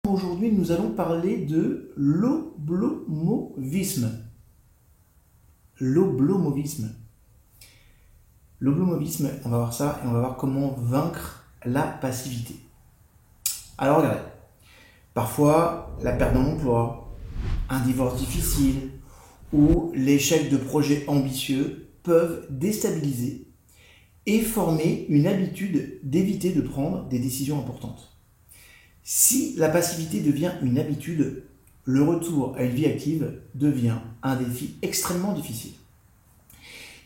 Aujourd'hui, nous allons parler de l'oblomovisme. L'oblomovisme. L'oblomovisme, on va voir ça et on va voir comment vaincre la passivité. Alors regardez, parfois la perte d'un emploi, un divorce difficile ou l'échec de projets ambitieux peuvent déstabiliser et former une habitude d'éviter de prendre des décisions importantes. Si la passivité devient une habitude, le retour à une vie active devient un défi extrêmement difficile.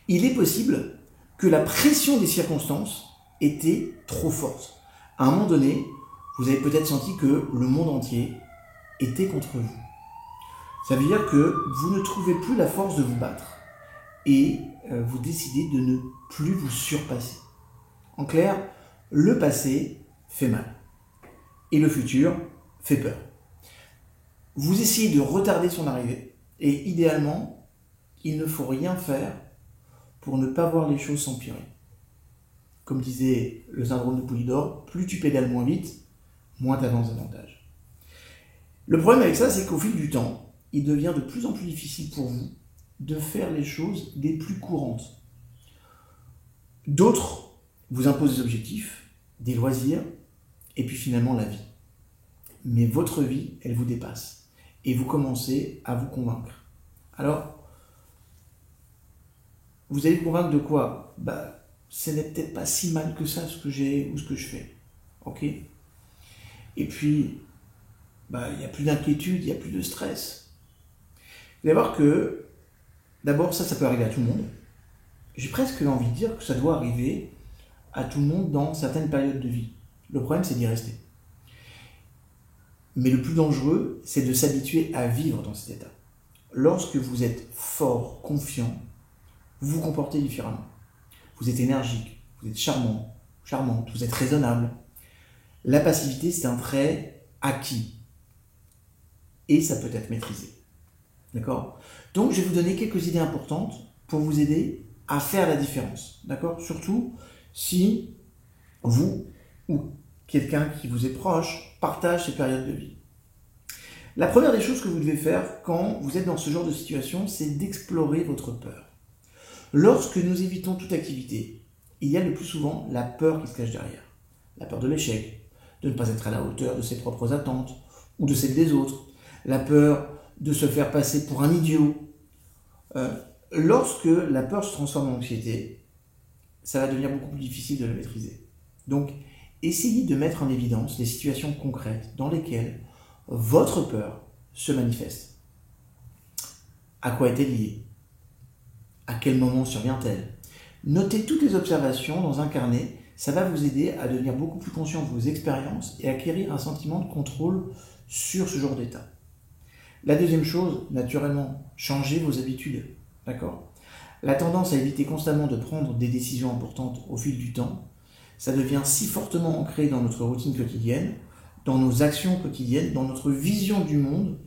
Il est possible que la pression des circonstances était trop forte. À un moment donné, vous avez peut-être senti que le monde entier était contre vous. Ça veut dire que vous ne trouvez plus la force de vous battre et vous décidez de ne plus vous surpasser. En clair, le passé fait mal et le futur fait peur. Vous essayez de retarder son arrivée et idéalement, il ne faut rien faire pour ne pas voir les choses s'empirer. Comme disait le syndrome de Poulidor, plus tu pédales moins vite, moins tu avances davantage. Le problème avec ça, c'est qu'au fil du temps, il devient de plus en plus difficile pour vous de faire les choses les plus courantes. D'autres vous imposent des objectifs, des loisirs, et puis finalement la vie. Mais votre vie, elle vous dépasse. Et vous commencez à vous convaincre. Alors, vous allez vous convaincre de quoi ? Ce n'est peut-être pas si mal que ça ce que j'ai ou ce que je fais. Ok ? Et puis, il n'y a plus d'inquiétude, il n'y a plus de stress. Vous allez voir que, d'abord, ça peut arriver à tout le monde. J'ai presque envie de dire que ça doit arriver à tout le monde dans certaines périodes de vie. Le problème, c'est d'y rester. Mais le plus dangereux, c'est de s'habituer à vivre dans cet état. Lorsque vous êtes fort, confiant, vous vous comportez différemment. Vous êtes énergique, vous êtes charmant, charmante, vous êtes raisonnable. La passivité, c'est un trait acquis. Et ça peut être maîtrisé. D'accord ? Donc, je vais vous donner quelques idées importantes pour vous aider à faire la différence. D'accord ? Surtout si vous ou quelqu'un qui vous est proche partage ces périodes de vie. La première des choses que vous devez faire quand vous êtes dans ce genre de situation, c'est d'explorer votre peur. Lorsque nous évitons toute activité, il y a le plus souvent la peur qui se cache derrière. La peur de l'échec, de ne pas être à la hauteur de ses propres attentes ou de celles des autres. La peur de se faire passer pour un idiot. Lorsque la peur se transforme en anxiété, ça va devenir beaucoup plus difficile de la maîtriser. Donc, essayez de mettre en évidence les situations concrètes dans lesquelles votre peur se manifeste. À quoi est-elle liée ? À quel moment survient-elle ? Notez toutes les observations dans un carnet, ça va vous aider à devenir beaucoup plus conscient de vos expériences et acquérir un sentiment de contrôle sur ce genre d'état. La deuxième chose, naturellement, changez vos habitudes. D'accord ? La tendance à éviter constamment de prendre des décisions importantes au fil du temps, ça devient si fortement ancré dans notre routine quotidienne, dans nos actions quotidiennes, dans notre vision du monde,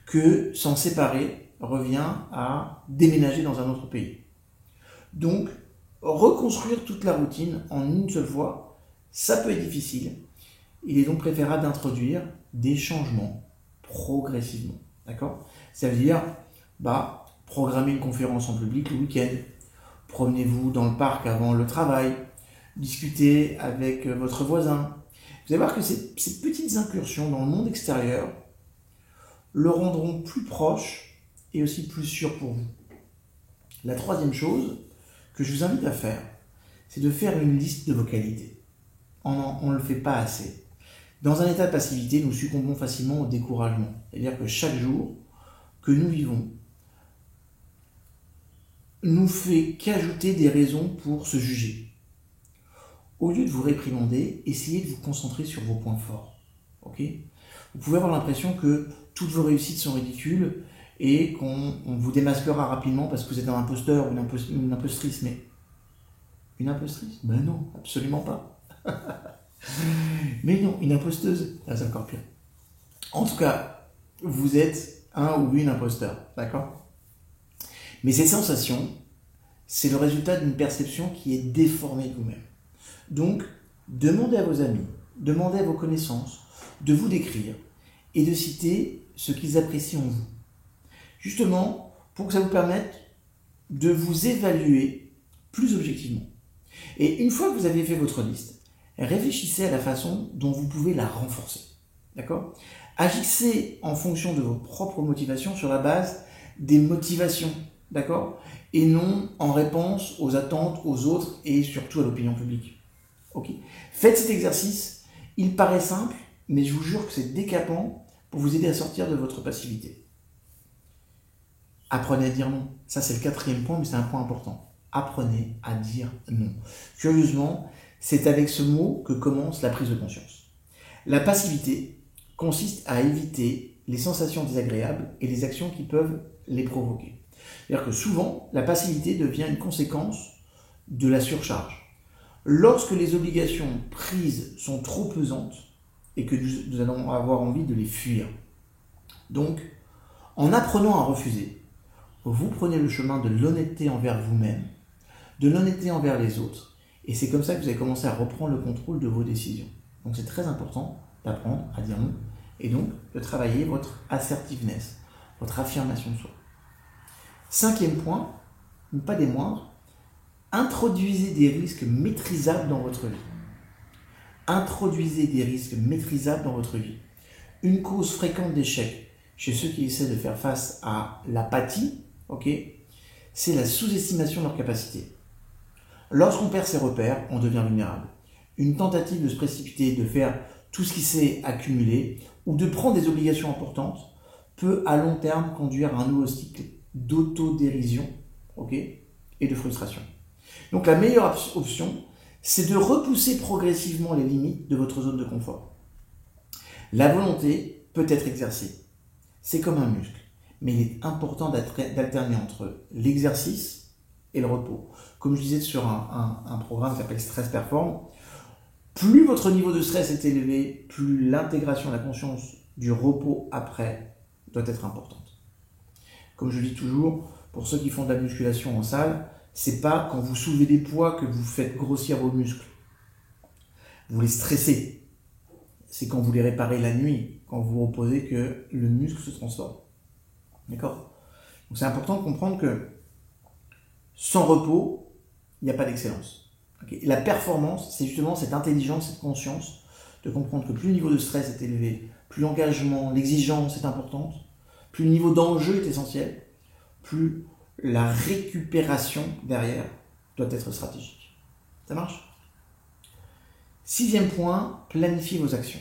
que s'en séparer revient à déménager dans un autre pays. Donc, reconstruire toute la routine en une seule fois, ça peut être difficile. Il est donc préférable d'introduire des changements progressivement. D'accord ? Ça veut dire, programmer une conférence en public le week-end, promenez-vous dans le parc avant le travail, discutez avec votre voisin. Vous allez voir que ces petites incursions dans le monde extérieur le rendront plus proche et aussi plus sûr pour vous. La troisième chose que je vous invite à faire, c'est de faire une liste de vos qualités. On ne le fait pas assez. Dans un état de passivité, nous succombons facilement au découragement. C'est-à-dire que chaque jour que nous vivons nous fait qu'ajouter des raisons pour se juger. Au lieu de vous réprimander, essayez de vous concentrer sur vos points forts. Okay ? Vous pouvez avoir l'impression que toutes vos réussites sont ridicules et qu'on vous démasquera rapidement parce que vous êtes un imposteur ou une impostrice. Mais une impostrice ? Ben non, absolument pas. Mais non, une imposteuse, c'est encore pire. En tout cas, vous êtes un ou une imposteur, d'accord ? Mais cette sensation, c'est le résultat d'une perception qui est déformée de vous-même. Donc, demandez à vos amis, demandez à vos connaissances de vous décrire et de citer ce qu'ils apprécient en vous. Justement, pour que ça vous permette de vous évaluer plus objectivement. Et une fois que vous avez fait votre liste, réfléchissez à la façon dont vous pouvez la renforcer. D'accord ? Agissez en fonction de vos propres motivations sur la base des motivations. D'accord ? Et non en réponse aux attentes, aux autres et surtout à l'opinion publique. Ok ? Faites cet exercice. Il paraît simple, mais je vous jure que c'est décapant pour vous aider à sortir de votre passivité. Apprenez à dire non. Ça, c'est le 4e point, mais c'est un point important. Apprenez à dire non. Curieusement, c'est avec ce mot que commence la prise de conscience. La passivité consiste à éviter les sensations désagréables et les actions qui peuvent les provoquer. C'est-à-dire que souvent, la passivité devient une conséquence de la surcharge. Lorsque les obligations prises sont trop pesantes et que nous allons avoir envie de les fuir. Donc, en apprenant à refuser, vous prenez le chemin de l'honnêteté envers vous-même, de l'honnêteté envers les autres. Et c'est comme ça que vous allez commencer à reprendre le contrôle de vos décisions. Donc c'est très important d'apprendre à dire non et donc de travailler votre assertiveness, votre affirmation de soi. 5e point, pas des moindres, introduisez des risques maîtrisables dans votre vie. Introduisez des risques maîtrisables dans votre vie. Une cause fréquente d'échec chez ceux qui essaient de faire face à l'apathie, c'est la sous-estimation de leurs capacités. Lorsqu'on perd ses repères, on devient vulnérable. Une tentative de se précipiter, de faire tout ce qui s'est accumulé ou de prendre des obligations importantes peut à long terme conduire à un nouveau cycle d'autodérision et de frustration. Donc la meilleure option, c'est de repousser progressivement les limites de votre zone de confort. La volonté peut être exercée. C'est comme un muscle. Mais il est important d'alterner entre l'exercice et le repos. Comme je disais sur un programme qui s'appelle Stress Perform, plus votre niveau de stress est élevé, plus l'intégration de la conscience du repos après doit être importante. Comme je dis toujours, pour ceux qui font de la musculation en salle, c'est pas quand vous soulevez des poids que vous faites grossir vos muscles. Vous les stressez. C'est quand vous les réparez la nuit, quand vous vous reposez, que le muscle se transforme. D'accord ? Donc c'est important de comprendre que sans repos, il n'y a pas d'excellence. La performance, c'est justement cette intelligence, cette conscience de comprendre que plus le niveau de stress est élevé, plus l'engagement, l'exigence est importante, plus le niveau d'enjeu est essentiel, plus la récupération derrière doit être stratégique. Ça marche ? 6e point, planifiez vos actions.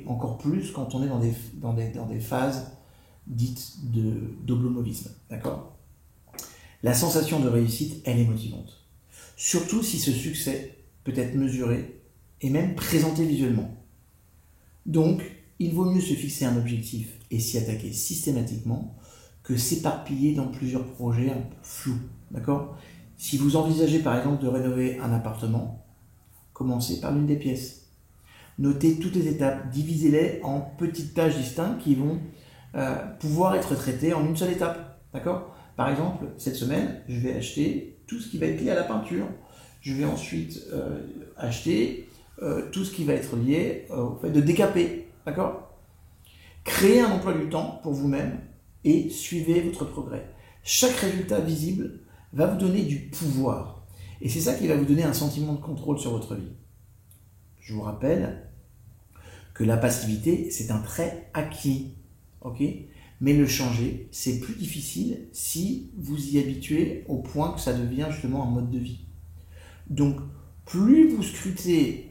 Encore plus quand on est dans des phases dites d'oblomovisme. D'accord ? La sensation de réussite, elle est motivante. Surtout si ce succès peut être mesuré et même présenté visuellement. Donc, il vaut mieux se fixer un objectif et s'y attaquer systématiquement que s'éparpiller dans plusieurs projets un peu flous. D'accord ? Si vous envisagez par exemple de rénover un appartement, commencez par l'une des pièces. Notez toutes les étapes, divisez-les en petites tâches distinctes qui vont pouvoir être traitées en une seule étape. D'accord ? Par exemple, cette semaine, je vais acheter tout ce qui va être lié à la peinture. Je vais ensuite acheter tout ce qui va être lié au fait de décaper. D'accord ? Créez un emploi du temps pour vous-même et suivez votre progrès. Chaque résultat visible va vous donner du pouvoir. Et c'est ça qui va vous donner un sentiment de contrôle sur votre vie. Je vous rappelle que la passivité, c'est un trait acquis. Mais le changer, c'est plus difficile si vous y habituez au point que ça devient justement un mode de vie. Donc, plus vous scrutez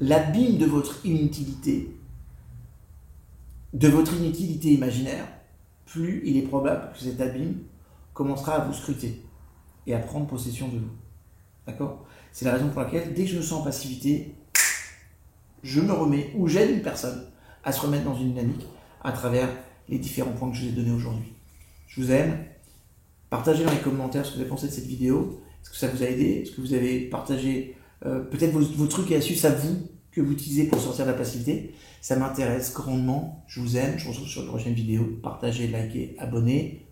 l'abîme de votre inutilité imaginaire, plus il est probable que cet abîme commencera à vous scruter et à prendre possession de vous. D'accord ? C'est la raison pour laquelle, dès que je me sens en passivité, je me remets, ou j'aide une personne à se remettre dans une dynamique à travers les différents points que je vous ai donnés aujourd'hui. Je vous aime. Partagez dans les commentaires ce que vous avez pensé de cette vidéo. Est-ce que ça vous a aidé ? Est-ce que vous avez partagé peut-être vos trucs et astuces à vous que vous utilisez pour sortir de la passivité ? Ça m'intéresse grandement. Je vous aime. Je vous retrouve sur une prochaine vidéo. Partagez, likez, abonnez.